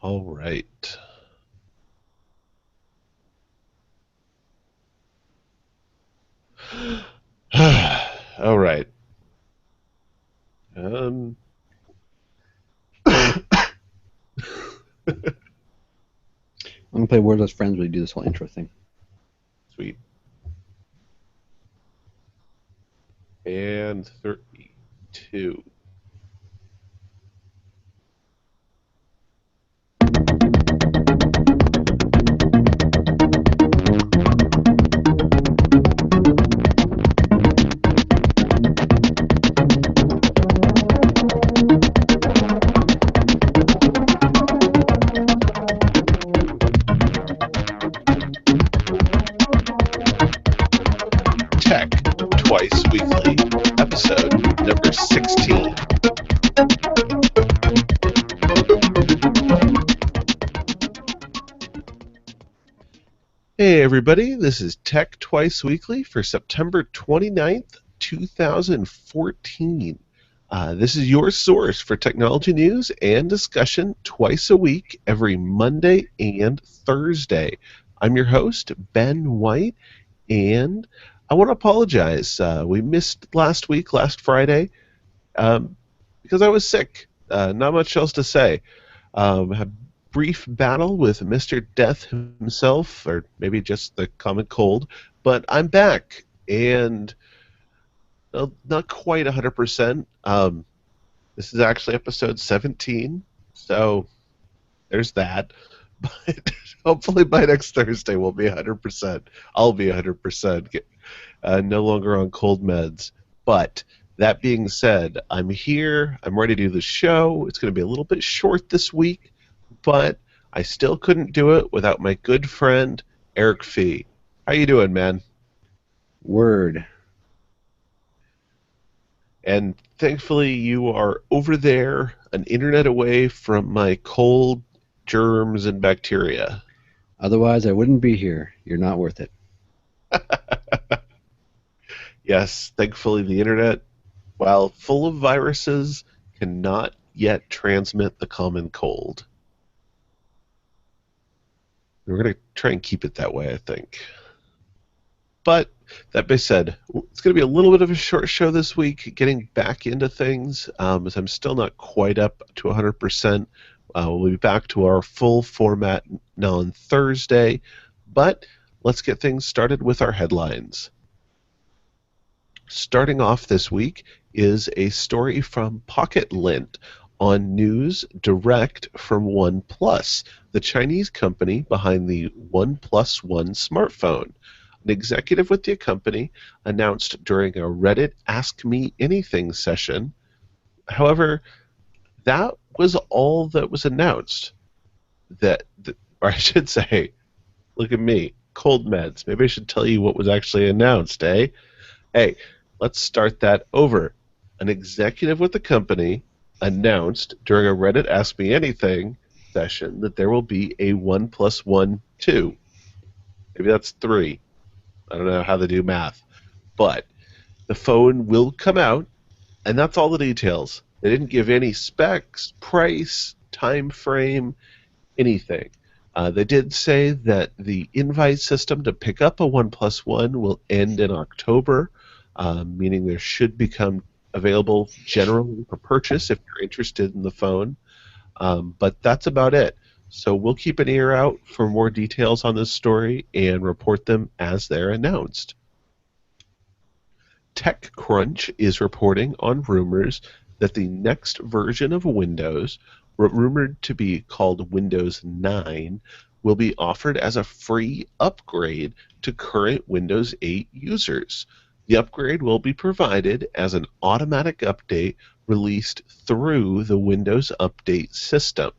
All right. All right. Um, I'm gonna play Wordless Friends when we do this whole intro thing. Sweet. And 32. Tech Twice Weekly, episode number 16. Hey, everybody. This is Tech Twice Weekly for September 29th, 2014. This is your source for technology news and discussion twice a week, every Monday and Thursday. I'm your host, Ben White, and I want to apologize. We missed last Friday, um, because I was sick. Not much else to say. Had a brief battle with Mr. Death himself, or maybe just the common cold, but I'm back, and not quite 100%. This is actually episode 17, so there's that. But hopefully by next Thursday we'll be 100%. I'll be 100%, no longer on cold meds. But that being said, I'm here. I'm ready to do the show. It's going to be a little bit short this week, but I still couldn't do it without my good friend Eric Fee. How you doing, man? Word. And thankfully you are over there, an internet away from my cold, germs, and bacteria. Otherwise, I wouldn't be here. You're not worth it. Yes, thankfully the internet, while full of viruses, cannot yet transmit the common cold. We're going to try and keep it that way, I think. But that being said, it's going to be a little bit of a short show this week, getting back into things, as I'm still not quite up to 100%. We'll be back to our full format now on Thursday, but let's get things started with our headlines. Starting off this week is a story from PocketLint on news direct from OnePlus, the Chinese company behind the OnePlus One smartphone. An executive with the company announced during a Reddit Ask Me Anything session. However, that was all that was announced. Or I should say, look at me, cold meds. Maybe I should tell you what was actually announced, eh? Hey, let's start that over. An executive with the company announced during a Reddit Ask Me Anything session that there will be a 1+1 2. Maybe that's 3. I don't know how they do math. But the phone will come out, and that's all the details. They didn't give any specs, price, time frame, anything. They did say that the invite system to pick up a 1+1 will end in October, meaning there should become available generally for purchase if you're interested in the phone. But that's about it. So we'll keep an ear out for more details on this story and report them as they're announced. TechCrunch is reporting on rumors that the next version of Windows, rumored to be called Windows 9, will be offered as a free upgrade to current Windows 8 users. The upgrade will be provided as an automatic update released through the Windows Update system.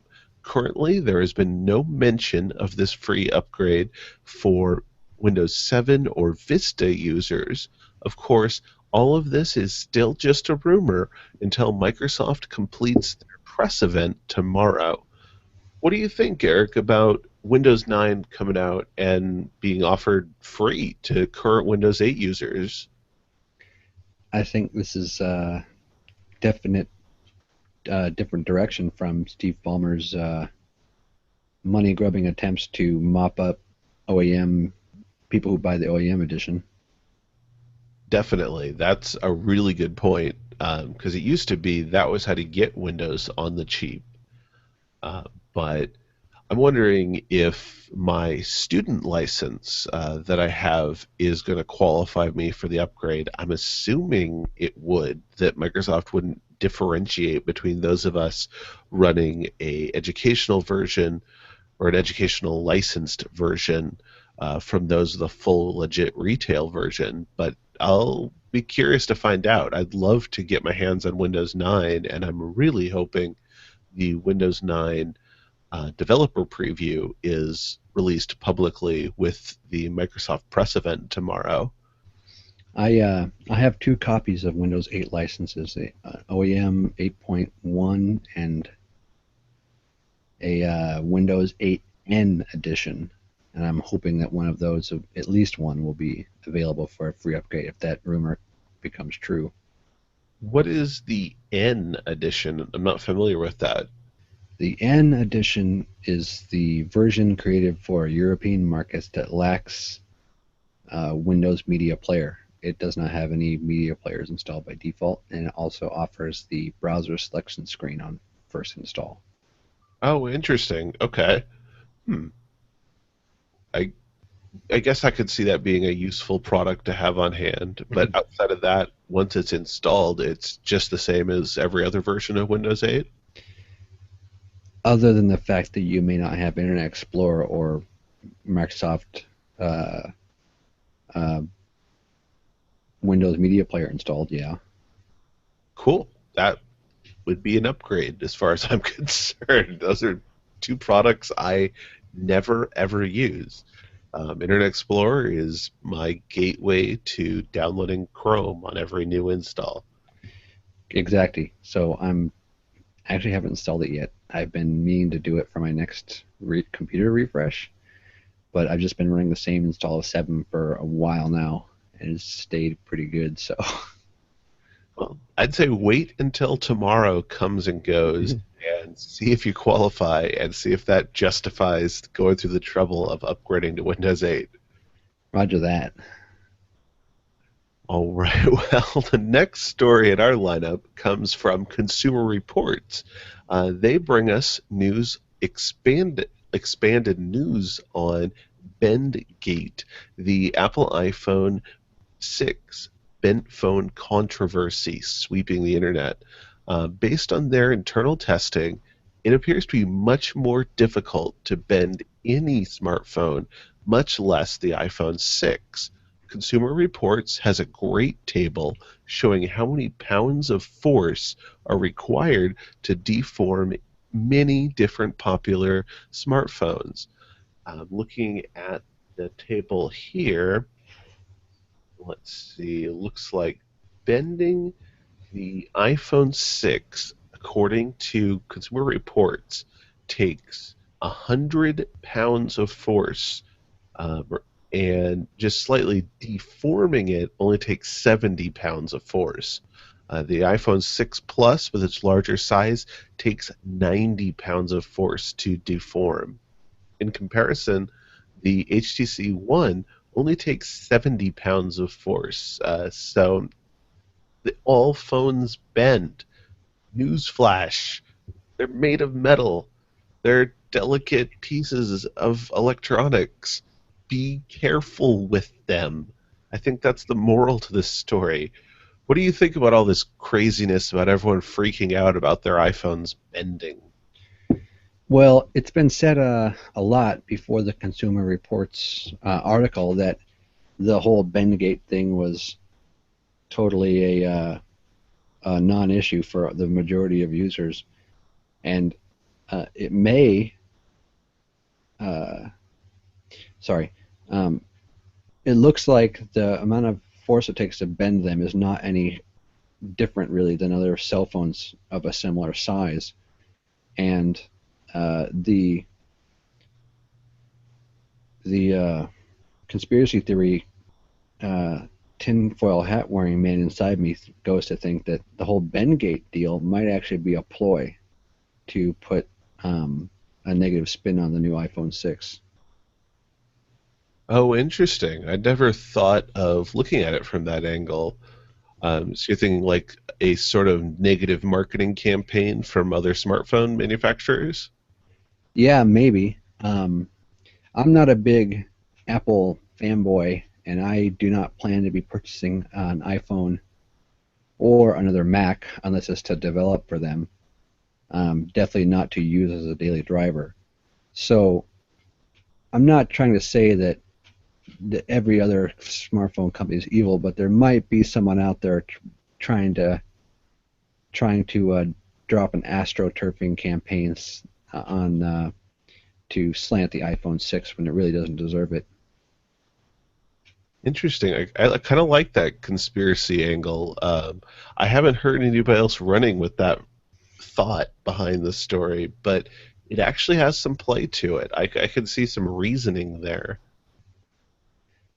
Currently, there has been no mention of this free upgrade for Windows 7 or Vista users. Of course, all of this is still just a rumor until Microsoft completes their press event tomorrow. What do you think, Eric, about Windows 9 coming out and being offered free to current Windows 8 users? I think this is a definite different direction from Steve Ballmer's money grubbing attempts to mop up OEM people who buy the OEM edition. Definitely, that's a really good point. Because it used to be that was how to get Windows on the cheap. Uh, but I'm wondering if my student license that I have is going to qualify me for the upgrade. I'm assuming it would, that Microsoft wouldn't differentiate between those of us running a educational version or an educational licensed version from those of the full legit retail version. But I'll be curious to find out. I'd love to get my hands on Windows 9, and I'm really hoping the Windows 9 developer preview is released publicly with the Microsoft Press event tomorrow. I have two copies of Windows 8 licenses, a OEM 8.1 and a Windows 8N edition, and I'm hoping that one of those, at least one, will be available for a free upgrade if that rumor becomes true. What is the N edition? I'm not familiar with that. The N edition is the version created for European markets that lacks Windows Media Player. It does not have any media players installed by default, and it also offers the browser selection screen on first install. Oh, interesting. Okay. Hmm. I I guess I could see that being a useful product to have on hand, but outside of that, once it's installed, it's just the same as every other version of Windows 8. Other than the fact that you may not have Internet Explorer or Microsoft uh, uh, Windows Media Player installed, yeah. Cool. That would be an upgrade as far as I'm concerned. Those are two products I never ever use. Internet Explorer is my gateway to downloading Chrome on every new install. Exactly. So I actually haven't installed it yet. I've been meaning to do it for my next computer refresh, but I've just been running the same install of 7 for a while now, and it's stayed pretty good. So Well, I'd say wait until tomorrow comes and goes and see if you qualify and see if that justifies going through the trouble of upgrading to Windows 8. Roger that. All right. Well, the next story in our lineup comes from Consumer Reports. They bring us expanded news on Bendgate, the Apple iPhone 6 bent phone controversy sweeping the internet. Based on their internal testing, it appears to be much more difficult to bend any smartphone, much less the iPhone 6. Consumer Reports has a great table showing how many pounds of force are required to deform many different popular smartphones. Looking at the table here, let's see, it looks like bending the iPhone 6, according to Consumer Reports, takes 100 pounds of force, uh, and just slightly deforming it only takes 70 pounds of force. The iPhone 6 Plus, with its larger size, takes 90 pounds of force to deform. In comparison, the HTC One only takes 70 pounds of force. So all phones bend. Newsflash, they're made of metal. They're delicate pieces of electronics. Be careful with them. I think that's the moral to this story. What do you think about all this craziness about everyone freaking out about their iPhones bending? Well, it's been said a lot before the Consumer Reports article that the whole Bendgate thing was totally a non-issue for the majority of users, and it may, uh, sorry, um, it looks like the amount of force it takes to bend them is not any different really than other cell phones of a similar size, and the conspiracy theory tinfoil hat wearing man inside me goes to think that the whole Bendgate deal might actually be a ploy to put a negative spin on the new iPhone 6. Oh, interesting. I never thought of looking at it from that angle. So you're thinking like a sort of negative marketing campaign from other smartphone manufacturers? Yeah, maybe. I'm not a big Apple fanboy, and I do not plan to be purchasing an iPhone or another Mac unless it's to develop for them. Definitely not to use as a daily driver. So I'm not trying to say that every other smartphone company is evil, but there might be someone out there trying to trying to drop an astroturfing campaign on to slant the iPhone 6 when it really doesn't deserve it. Interesting. I kind of like that conspiracy angle. I haven't heard anybody else running with that thought behind the story, but it actually has some play to it. I can see some reasoning there.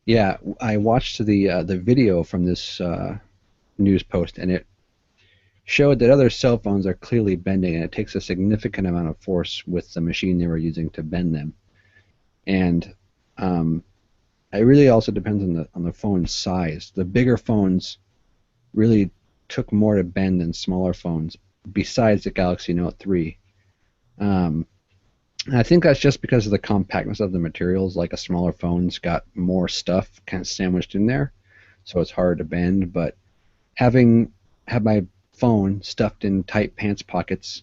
Yeah, I watched the video from this news post, and it showed that other cell phones are clearly bending, and it takes a significant amount of force with the machine they were using to bend them. And um, it really also depends on the phone size. The bigger phones really took more to bend than smaller phones, besides the Galaxy Note 3. Um, and I think that's just because of the compactness of the materials. Like a smaller phone's got more stuff kind of sandwiched in there, so it's hard to bend. But having had my phone stuffed in tight pants pockets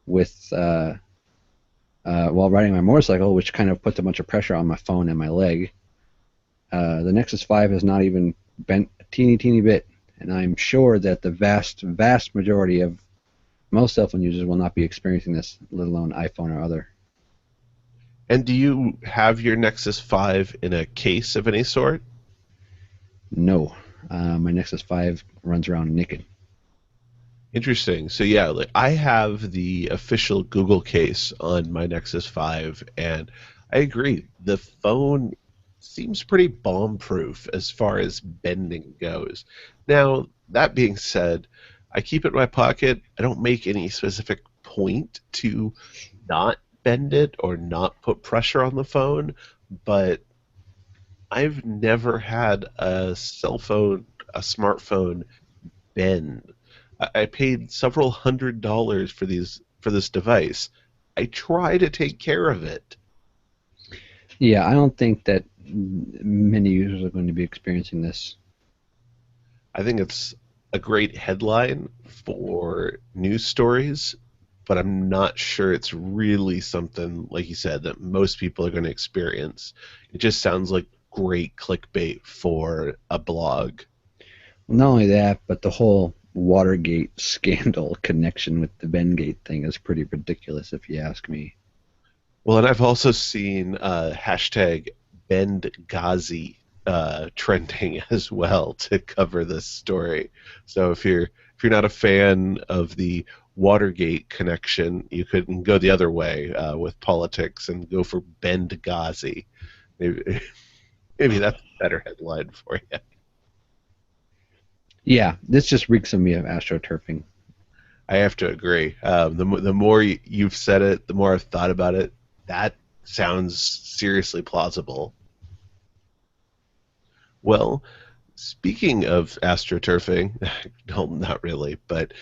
with while riding my motorcycle, which kind of puts a bunch of pressure on my phone and my leg. The Nexus 5 has not even bent a teeny bit, and I'm sure that the vast majority of most cell phone users will not be experiencing this, let alone iPhone or other. And do you have your Nexus 5 in a case of any sort? No, my Nexus 5 runs around naked. Interesting. So yeah, like I have the official Google case on my Nexus 5, and I agree. The phone seems pretty bomb-proof as far as bending goes. Now, that being said, I keep it in my pocket. I don't make any specific point to not bend it or not put pressure on the phone, but I've never had a smartphone bend. I paid several $100s for this device. I try to take care of it. Yeah, I don't think that many users are going to be experiencing this. I think it's a great headline for news stories, but I'm not sure it's really something, like you said, that most people are going to experience. It just sounds like great clickbait for a blog. Well, not only that, but the whole Watergate scandal connection with the Bengate thing is pretty ridiculous, if you ask me. Well, and I've also seen hashtag Benghazi trending as well to cover this story. So if you're not a fan of the Watergate connection, you could go the other way with politics and go for Benghazi. Maybe, maybe that's a better headline for you. Yeah, this just reeks of me of astroturfing. I have to agree. The more you've said it, the more I've thought about it. That sounds seriously plausible. Well, speaking of astroturfing, no, not really, but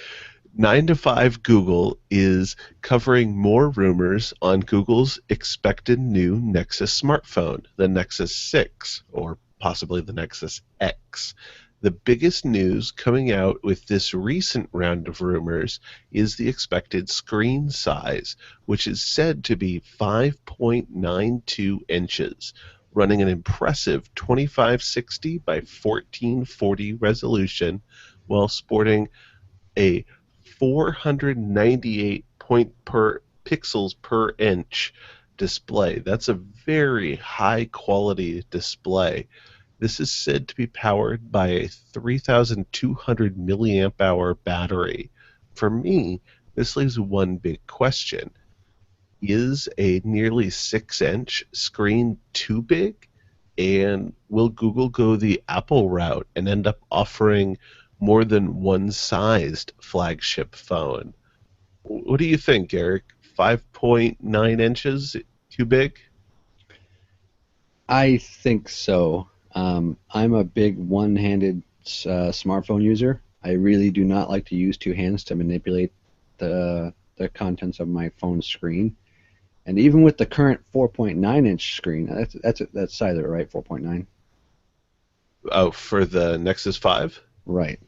9 to 5 Google is covering more rumors on Google's expected new Nexus smartphone, the Nexus 6, or possibly the Nexus X. The biggest news coming out with this recent round of rumors is the expected screen size, which is said to be 5.92 inches, running an impressive 2560 by 1440 resolution while sporting a 498 point per pixels per inch display. That's a very high quality display. This is said to be powered by a 3,200 milliamp hour battery. For me, this leaves one big question. Is a nearly 6-inch screen too big? And will Google go the Apple route and end up offering more than one sized flagship phone? What do you think, Eric? 5.9 inches too big? I think so. I'm a big one-handed smartphone user. I really do not like to use two hands to manipulate the contents of my phone screen. And even with the current 4.9-inch screen, that's size of it, right? 4.9. Oh, for the Nexus 5? Right.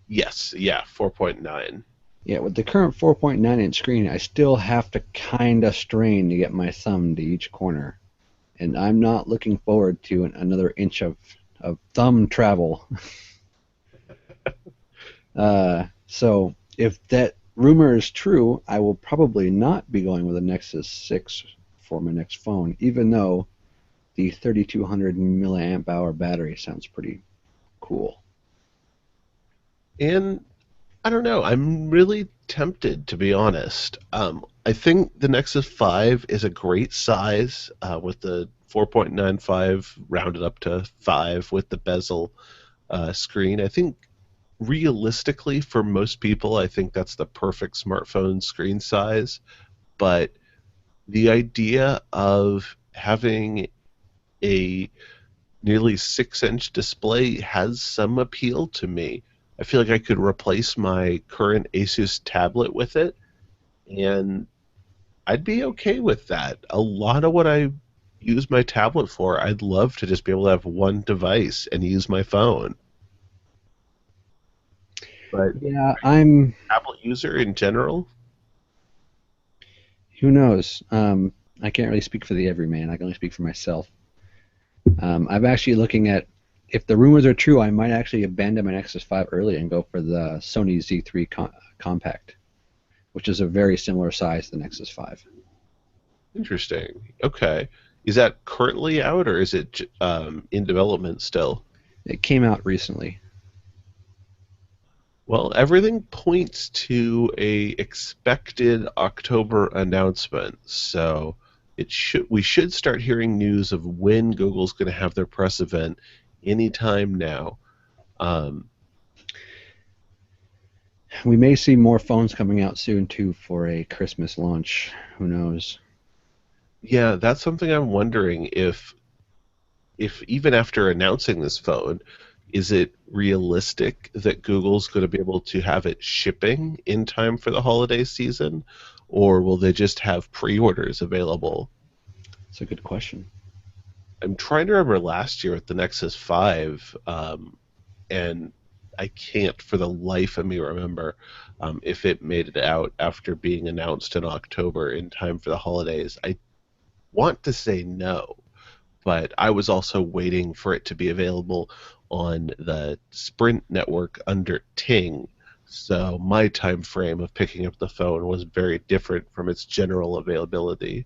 Yes, yeah, 4.9. Yeah, with the current 4.9-inch screen, I still have to kind of strain to get my thumb to each corner, and I'm not looking forward to another inch of thumb travel. So if that rumor is true, I will probably not be going with a Nexus 6 for my next phone, even though the 3200 milliamp hour battery sounds pretty cool. And I don't know. I'm really tempted, to be honest. I think the Nexus 5 is a great size with the 4.95 rounded up to 5 with the bezel screen. I think realistically, for most people, I think that's the perfect smartphone screen size. But the idea of having a nearly 6-inch display has some appeal to me. I feel like I could replace my current Asus tablet with it, and I'd be okay with that. A lot of what I use my tablet for, I'd love to just be able to have one device and use my phone. But Yeah, I'm. tablet user in general, Who knows? I can't really speak for the everyman. I can only speak for myself. I'm actually looking at if the rumors are true, I might actually abandon my Nexus 5 early and go for the Sony Z3 Compact, which is a very similar size to the Nexus 5. interesting. Okay. Is that currently out or is it in development still? It came out recently. Well, everything points to a expected October announcement, so we should start hearing news of when Google's going to have their press event anytime now. Um, We may see more phones coming out soon too for a Christmas launch. Who knows? yeah, that's something I'm wondering if even after announcing this phone, is it realistic that Google's going to be able to have it shipping in time for the holiday season, or will they just have pre-orders available? It's a good question. I'm trying to remember last year with the Nexus 5, and I can't for the life of me remember if it made it out after being announced in October in time for the holidays. I want to say no, but I was also waiting for it to be available on the Sprint network under Ting. So my time frame of picking up the phone was very different from its general availability.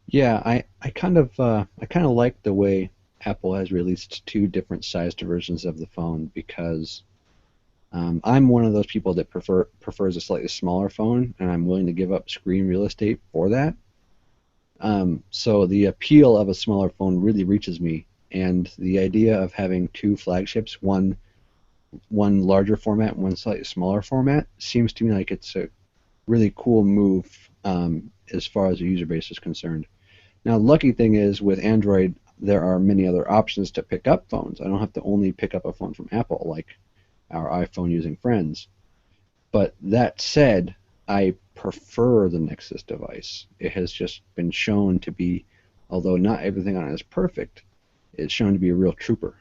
Yeah, I kind of like the way Apple has released two different sized versions of the phone because I'm one of those people that prefers a slightly smaller phone, and I'm willing to give up screen real estate for that. So the appeal of a smaller phone really reaches me, and the idea of having two flagships, one larger format, one slightly smaller format, seems to me like it's a really cool move as far as the user base is concerned. Now, the lucky thing is with Android, there are many other options to pick up phones. I don't have to only pick up a phone from Apple like our iPhone using friends. But that said, I prefer the Nexus device. It has just been shown to be, although not everything on it is perfect, it's shown to be a real trooper.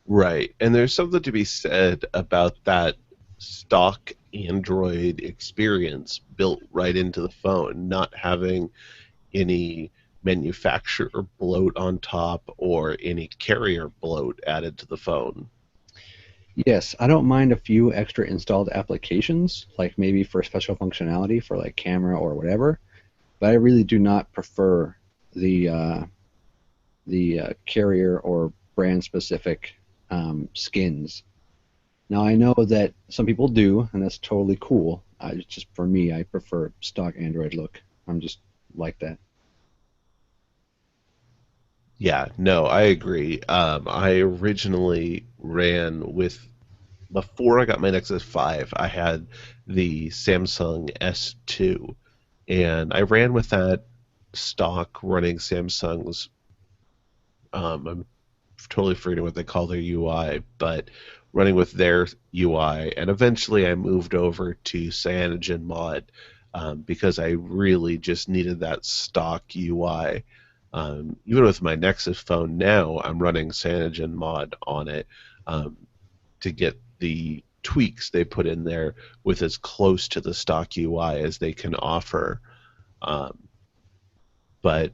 Right. And there's something to be said about that stock Android experience built right into the phone, not having any manufacturer bloat on top or any carrier bloat added to the phone. Yes, I don't mind a few extra installed applications, like maybe for special functionality for like camera or whatever, but I really do not prefer the carrier or brand specific skins. Now I know that some people do, and that's totally cool. Just for me, I prefer stock Android look. I'm just like that. Yeah, no, I agree. I originally ran with, before I got my Nexus 5, I had the Samsung S2, and I ran with that stock running Samsung's. I'm totally forgetting what they call their UI, but running with their UI, and eventually I moved over to CyanogenMod because I really just needed that stock UI. Even with my Nexus phone now, I'm running CyanogenMod on it um, to get the tweaks they put in there with as close to the stock UI as they can offer. Um, but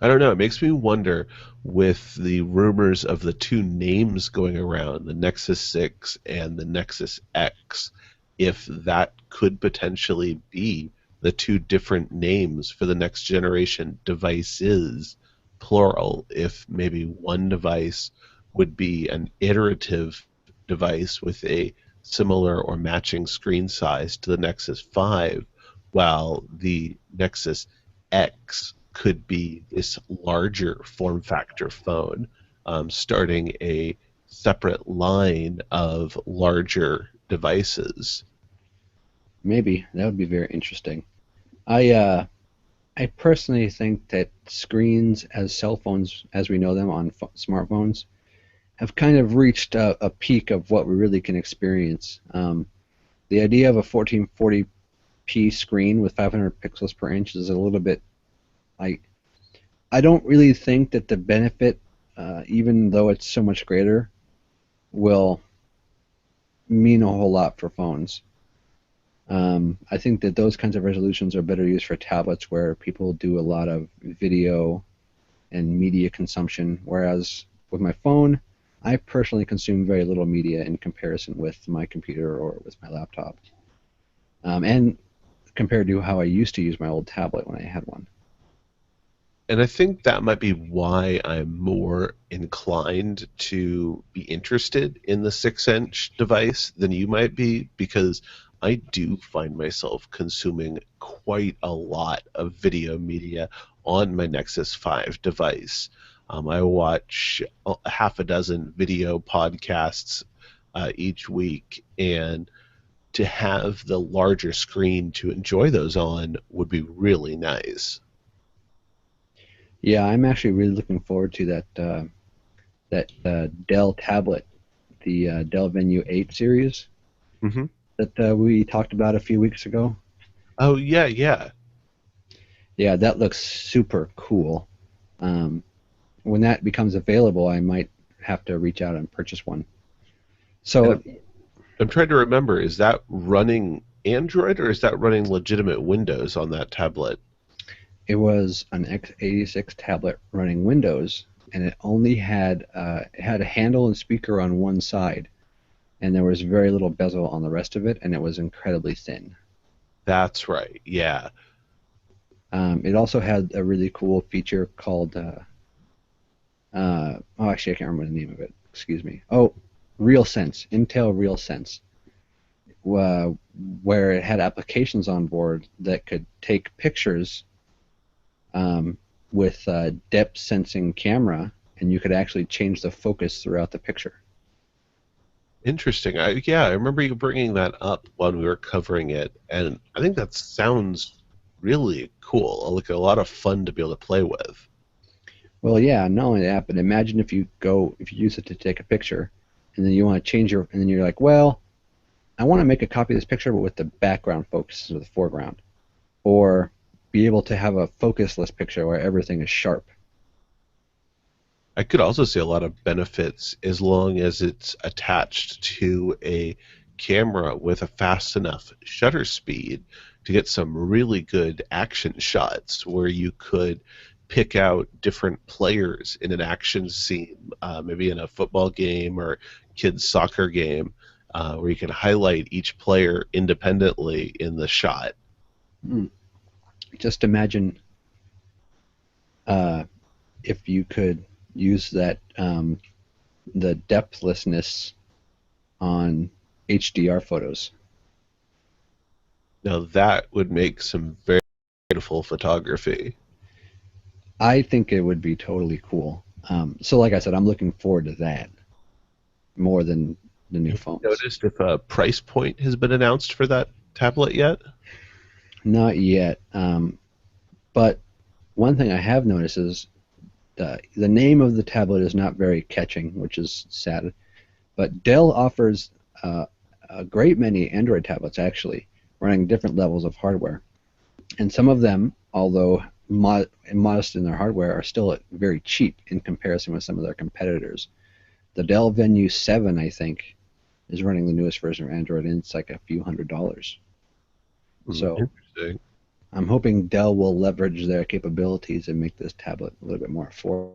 I don't know. It makes me wonder with the rumors of the two names going around, the Nexus 6 and the Nexus X, if that could potentially be the two different names for the next generation devices, plural, if maybe one device would be an iterative device with a similar or matching screen size to the Nexus 5, while the Nexus X could be this larger form factor phone, starting a separate line of larger devices. Maybe that would be very interesting. I personally think that screens as cell phones, as we know them on smartphones, have kind of reached a peak of what we really can experience. The idea of a 1440p screen with 500 pixels per inch is a little bit like I don't really think that the benefit, even though it's so much greater, will mean a whole lot for phones. I think that those kinds of resolutions are better used for tablets where people do a lot of video and media consumption, whereas with my phone, I personally consume very little media in comparison with my computer or with my laptop, and compared to how I used to use my old tablet when I had one. And I think that might be why I'm more inclined to be interested in the 6-inch device than you might be, because I do find myself consuming quite a lot of video media on my Nexus 5 device. I watch a half a dozen video podcasts each week, and to have the larger screen to enjoy those on would be really nice. Yeah, I'm actually really looking forward to that Dell tablet, the Dell Venue 8 series Hmm. that we talked about a few weeks ago. Oh yeah, yeah. Yeah, that looks super cool. Um, when that becomes available, I might have to reach out and purchase one. And So I'm trying to remember, is that running Android or is that running legitimate Windows on that tablet? it was an x86 tablet running Windows, and it had a handle and speaker on one side, and there was very little bezel on the rest of it, and it was incredibly thin. That's right. Yeah. It also had a really cool feature called oh, actually, I can't remember the name of it. Excuse me. Oh, RealSense, Intel RealSense, uh, where it had applications on board that could take pictures um, with depth sensing camera, and you could actually change the focus throughout the picture. Interesting. I remember you bringing that up when we were covering it, and I think that sounds really cool. Like a lot of fun to be able to play with. Well, yeah, not only that, but imagine if you use it to take a picture, and then you want to change and then you're like, well, I want to make a copy of this picture, but with the background focus or the foreground, or be able to have a focusless picture where everything is sharp. I could also see a lot of benefits as long as it's attached to a camera with a fast enough shutter speed to get some really good action shots where you could pick out different players in an action scene, maybe in a football game or kids' soccer game, where you can highlight each player independently in the shot. Hmm. Just imagine uh, if you could use that the depthlessness on HDR photos. Now that would make some very beautiful photography. I think it would be totally cool. So, like I said, I'm looking forward to that more than the new Have you phones. noticed if a price point has been announced for that tablet yet? Not yet. But one thing I have noticed is the name of the tablet is not very catching, which is sad. But Dell offers a great many Android tablets actually, running different levels of hardware, and some of them, although modest in their hardware, are still very cheap in comparison with some of their competitors. The Dell Venue 7, I think, is running the newest version of Android, and it's like a few $100s. So Interesting. I'm hoping Dell will leverage their capabilities and make this tablet a little bit more affordable.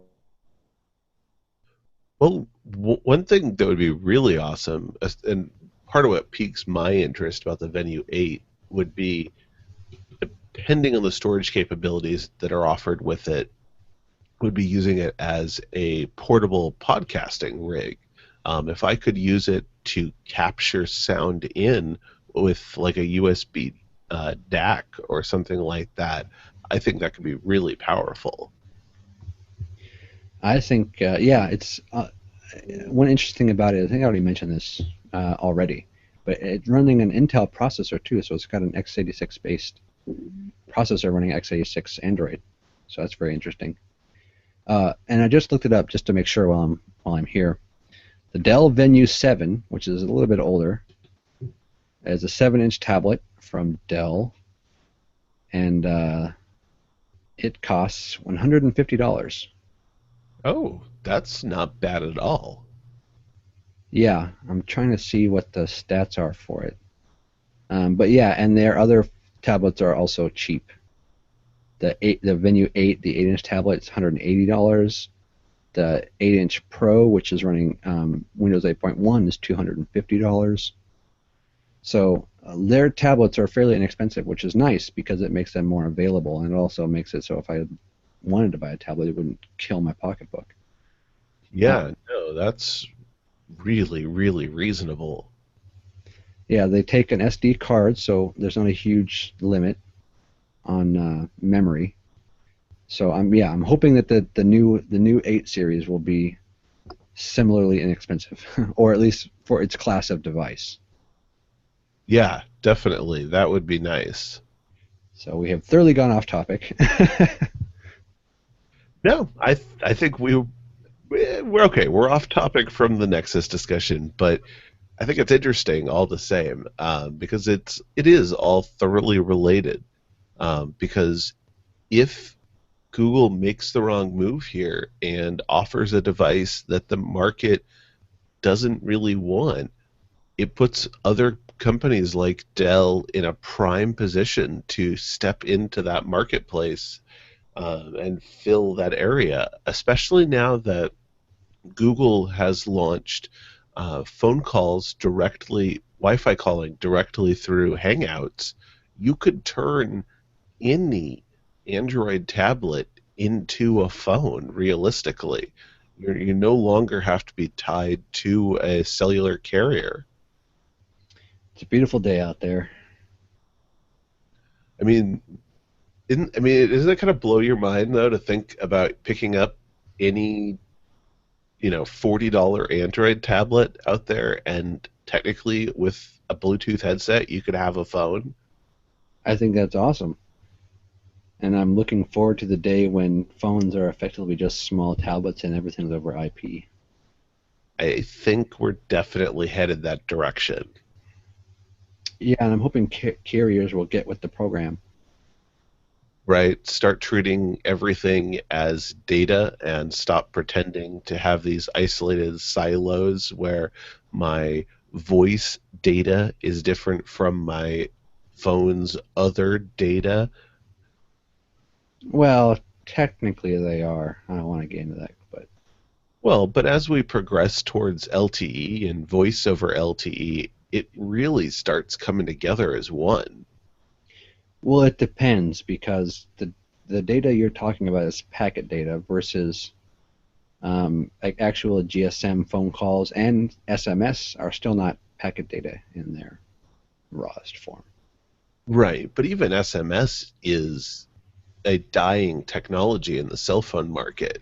Well, one thing that would be really awesome, and part of what piques my interest about the Venue 8 would be, depending on the storage capabilities that are offered with it, would be using it as a portable podcasting rig. If I could use it to capture sound in with like a USB DAC or something like that, I think that could be really powerful. I think, yeah, it's one interesting about it. I think I already mentioned this already, but it's running an Intel processor too, so it's got an x86 based processor running x86 Android. So that's very interesting. And I just looked it up just to make sure while I'm here. The Dell Venue 7, which is a little bit older, is a 7-inch tablet from Dell, and it costs $150. Oh, that's not bad at all. Yeah, I'm trying to see what the stats are for it. But yeah, and their other tablets are also cheap. The Venue 8, the 8-inch tablet, is $180. The 8-inch Pro, which is running Windows 8.1, is $250. So their tablets are fairly inexpensive, which is nice because it makes them more available, and it also makes it so if I wanted to buy a tablet, it wouldn't kill my pocketbook. Yeah, no, that's really, really reasonable. Yeah, they take an SD card, so there's not a huge limit on memory. So I'm hoping that the new 8 series will be similarly inexpensive, or at least for its class of device. Yeah, definitely. That would be nice. So we have thoroughly gone off topic. No, I think we're okay. We're off topic from the Nexus discussion, but I think it's interesting all the same, because it is all thoroughly related. Because if Google makes the wrong move here and offers a device that the market doesn't really want, it puts other companies like Dell in a prime position to step into that marketplace, and fill that area, especially now that Google has launched phone calls directly, Wi-Fi calling directly through Hangouts. You could turn any Android tablet into a phone realistically. You no longer have to be tied to a cellular carrier. It's a beautiful day out there. I mean, doesn't it kind of blow your mind though to think about picking up any $40 Android tablet out there, and technically with a Bluetooth headset you could have a phone? I think that's awesome. And I'm looking forward to the day when phones are effectively just small tablets and everything's over IP. I think we're definitely headed that direction. Yeah, and I'm hoping carriers will get with the program. Right? Start treating everything as data and stop pretending to have these isolated silos where my voice data is different from my phone's other data. Well, technically they are. I don't want to get into that, but Well, but as we progress towards LTE and voice over LTE, it really starts coming together as one. well, it depends because the data you're talking about is packet data versus like actual GSM phone calls and SMS are still not packet data in their rawest form. Right, but even SMS is a dying technology in the cell phone market.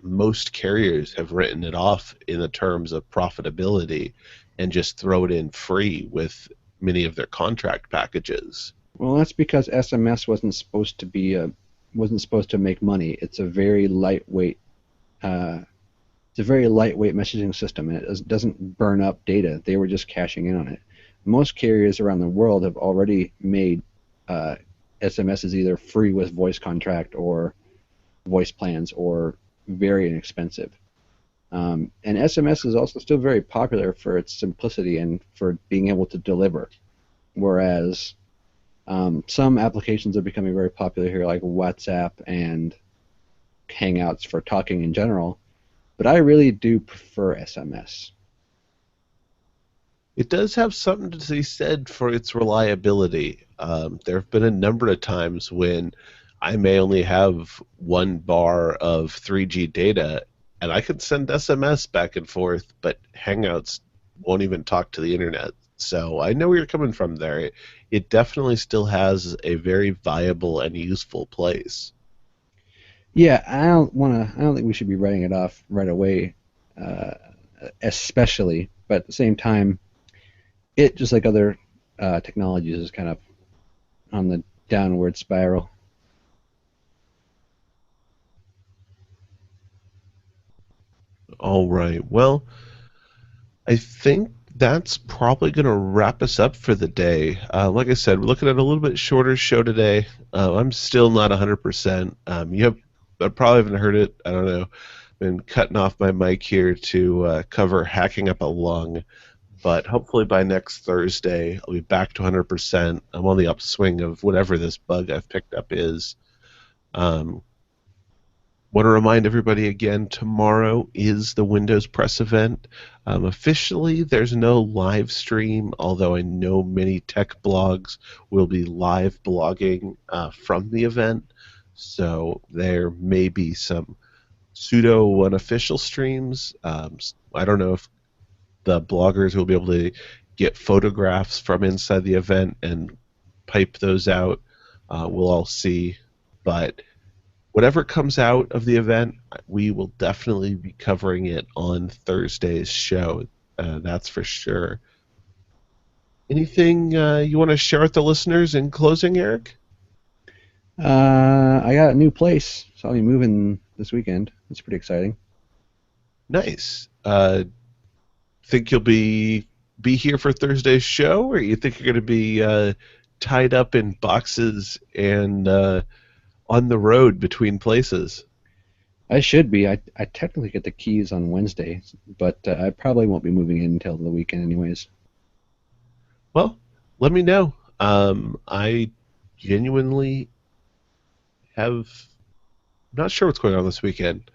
Most carriers have written it off in the terms of profitability and just throw it in free with many of their contract packages. Well, that's because SMS wasn't supposed to make money. Uh, it's a very lightweight messaging system, and it doesn't burn up data. They were just cashing in on it. Most carriers around the world have already made uh, SMSs either free with voice contract or voice plans or very inexpensive. And SMS is also still very popular for its simplicity and for being able to deliver. Whereas some applications are becoming very popular here, like WhatsApp and Hangouts for talking in general. But I really do prefer SMS. It does have something to be said for its reliability. There have been a number of times when I may only have 1 bar of 3G data, and I can send SMS back and forth, but Hangouts won't even talk to the internet. So I know where you're coming from there. It definitely still has a very viable and useful place. Yeah, I don't think we should be writing it off right away, uh, especially. But at the same time, it just like other technologies is kind of on the downward spiral. All right. Well, I think that's probably going to wrap us up for the day. Like I said, we're looking at a little bit shorter show today. I'm still not 100%. You have, I probably haven't heard it. I don't know. Been cutting off my mic here to cover hacking up a lung, but hopefully by next Thursday I'll be back to 100%. I'm on the upswing of whatever this bug I've picked up is. Um, Want to remind everybody again, tomorrow is the Windows Press event. Officially, there's no live stream, although I know many tech blogs will be live blogging from the event. So there may be some pseudo unofficial streams. I don't know if the bloggers will be able to get photographs from inside the event and pipe those out. We'll all see. But whatever comes out of the event, we will definitely be covering it on Thursday's show. That's for sure. Anything you want to share with the listeners in closing, Eric? I got a new place, so I'll be moving this weekend. It's pretty exciting. Nice. Think you'll be here for Thursday's show, or you think you're going to be tied up in boxes and on the road between places? I should be. I technically get the keys on Wednesday, but I probably won't be moving in until the weekend, anyways. Well, let me know. I genuinely have not sure what's going on this weekend.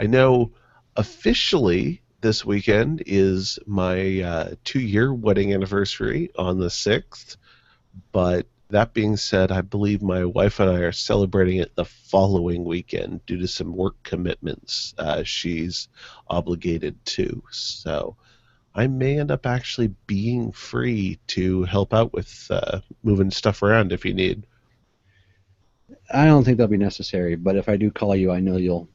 I know officially this weekend is my 2-year wedding anniversary on the 6th, but that being said, I believe my wife and I are celebrating it the following weekend due to some work commitments she's obligated to. So I may end up actually being free to help out with moving stuff around if you need. I don't think that'll be necessary, but if I do call you, I know you'll,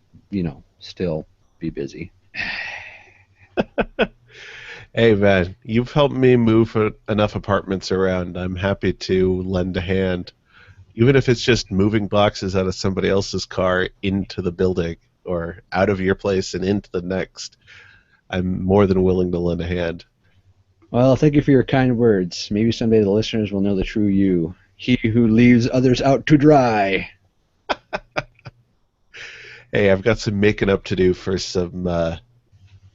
still be busy. Hey man, you've helped me move enough apartments around. I'm happy to lend a hand, even if it's just moving boxes out of somebody else's car into the building or out of your place and into the next. I'm more than willing to lend a hand. Well, thank you for your kind words. Maybe someday the listeners will know the true you. He who leaves others out to dry. Hey, I've got some making up to do for some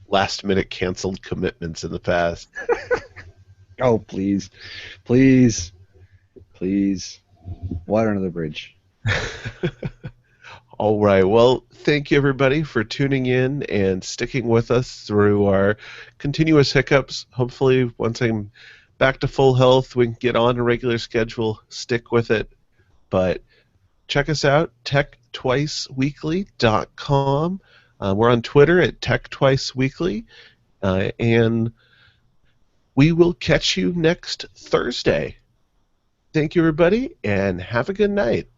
last minute canceled commitments in the past. Oh, please. Please. Please. Water under the bridge. All right. Well, thank you everybody for tuning in and sticking with us through our continuous hiccups. Hopefully, once I'm back to full health, we can get on a regular schedule, stick with it. But check us out, techtwiceweekly.com. We're on Twitter at techtwiceweekly, and we will catch you next Thursday. Thank you, everybody, and have a good night.